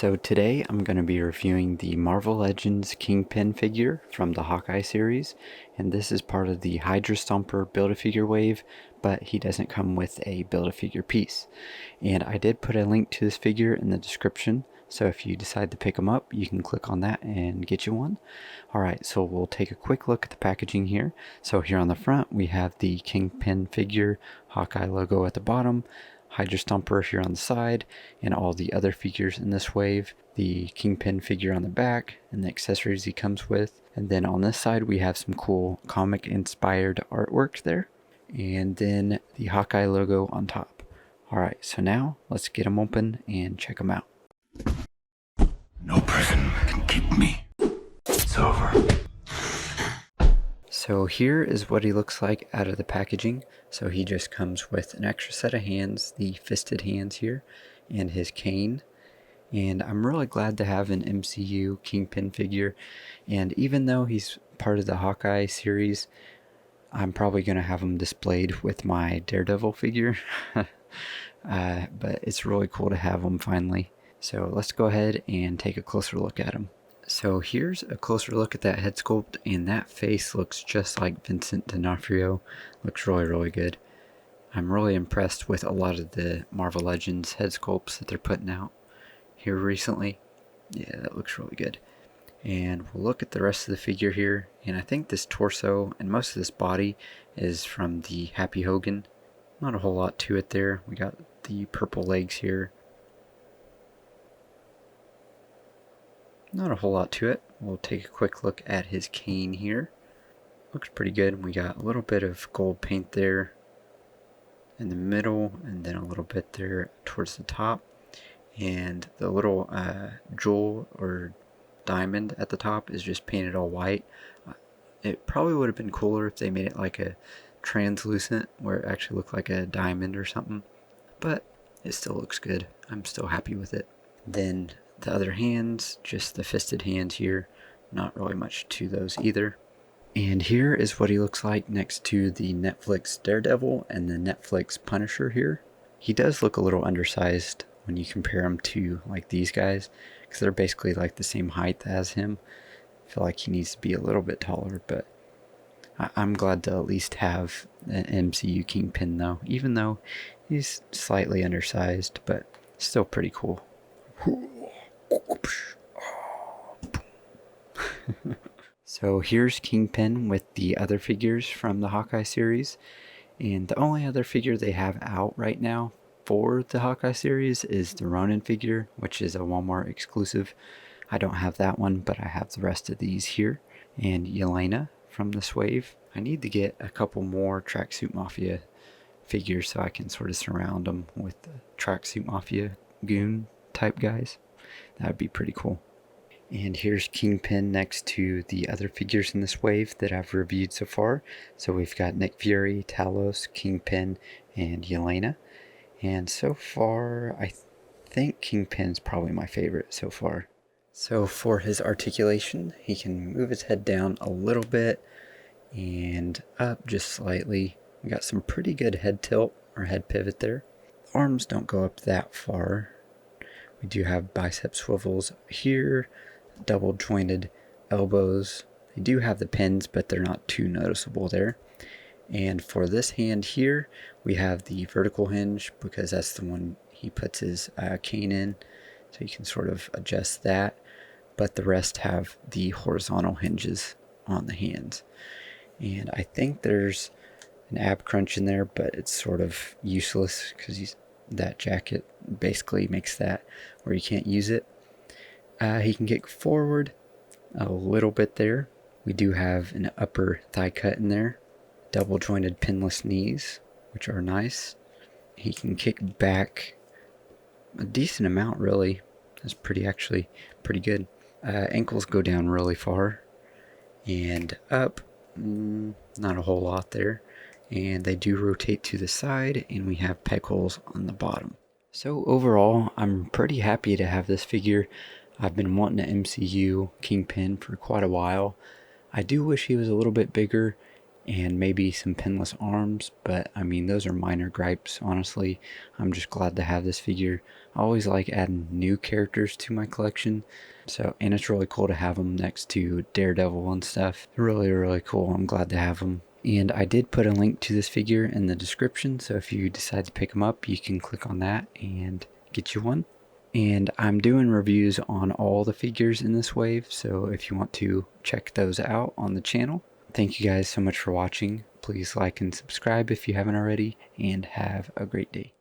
So today I'm going to be reviewing the Marvel Legends KINGPIN figure from the Hawkeye series, and this is part of the Hydra Stomper Build-A-Figure wave, but he doesn't come with a Build-A-Figure piece. And I did put a link to this figure in the description, so if you decide to pick him up, you can click on that and get you one. Alright, so we'll take a quick look at the packaging here. So here on the front we have the KINGPIN figure, Hawkeye logo at the bottom, Hydra Stomper here on the side, and all the other figures in this wave, the KINGPIN figure on the back, and the accessories he comes with. And then on this side we have some cool comic inspired artwork there, and then the Hawkeye logo on top. Alright, so now let's get them open and check them out. No prison can keep me. It's over. So here is what he looks like out of the packaging. So he just comes with an extra set of hands, the fisted hands here, and his cane. And I'm really glad to have an MCU KINGPIN figure. And even though he's part of the Hawkeye series, I'm probably going to have him displayed with my Daredevil figure. But it's really cool to have him finally. So let's go ahead and take a closer look at him. So here's a closer look at that head sculpt, and that face looks just like Vincent D'Onofrio. Looks really good. I'm really impressed with a lot of the Marvel Legends head sculpts that they're putting out here recently. Yeah, that looks really good. And we'll look at the rest of the figure here, and I think this torso and most of this body is from the Happy Hogan. Not a whole lot to it there. We got the purple legs here. Not a whole lot to it. We'll take a quick look at his cane here. Looks pretty good. We got a little bit of gold paint there in the middle, and then a little bit there towards the top. And the little jewel or diamond at the top is just painted all white. It probably would have been cooler if they made it like a translucent, where it actually looked like a diamond or something. But it still looks good. I'm still happy with it. Then the other hands, just the fisted hands here, not really much to those either. And here is what he looks like next to the Netflix Daredevil and the Netflix Punisher here. He does look a little undersized when you compare him to like these guys, because they're basically like the same height as him. I feel like he needs to be a little bit taller, but I'm glad to at least have an MCU KINGPIN though, even though he's slightly undersized, but still pretty cool. So here's KINGPIN with the other figures from the Hawkeye series, and the only other figure they have out right now for the Hawkeye series is the Ronin figure, which is a Walmart exclusive. I don't have that one, but I have the rest of these here. And Yelena from this wave. I need to get a couple more Tracksuit Mafia figures so I can sort of surround them with the Tracksuit Mafia goon type guys. That would be pretty cool. And here's KINGPIN next to the other figures in this wave that I've reviewed so far. So we've got Nick Fury, Talos, KINGPIN, and Yelena. And so far, I think KINGPIN's probably my favorite so far. So for his articulation, he can move his head down a little bit and up just slightly. We got some pretty good head tilt or head pivot there. Arms don't go up that far. We do have bicep swivels here, double jointed elbows. They do have the pins, but they're not too noticeable there. And for this hand here, we have the vertical hinge, because that's the one he puts his cane in. So you can sort of adjust that. But the rest have the horizontal hinges on the hands. And I think there's an ab crunch in there, but it's sort of useless because that jacket basically makes that where you can't use it. He can kick forward a little bit there. We do have an upper thigh cut in there. Double jointed pinless knees, which are nice. He can kick back a decent amount, really. That's actually pretty good. Ankles go down really far. And up, not a whole lot there. And they do rotate to the side, and we have peg holes on the bottom. So overall, I'm pretty happy to have this figure. I've been wanting an MCU KINGPIN for quite a while. I do wish he was a little bit bigger, and maybe some pinless arms, but I mean, those are minor gripes, honestly. I'm just glad to have this figure. I always like adding new characters to my collection, and it's really cool to have them next to Daredevil and stuff. Really, really cool. I'm glad to have them. And I did put a link to this figure in the description, so if you decide to pick them up, you can click on that and get you one. And I'm doing reviews on all the figures in this wave, so if you want to check those out on the channel. Thank you guys so much for watching. Please like and subscribe if you haven't already, and have a great day.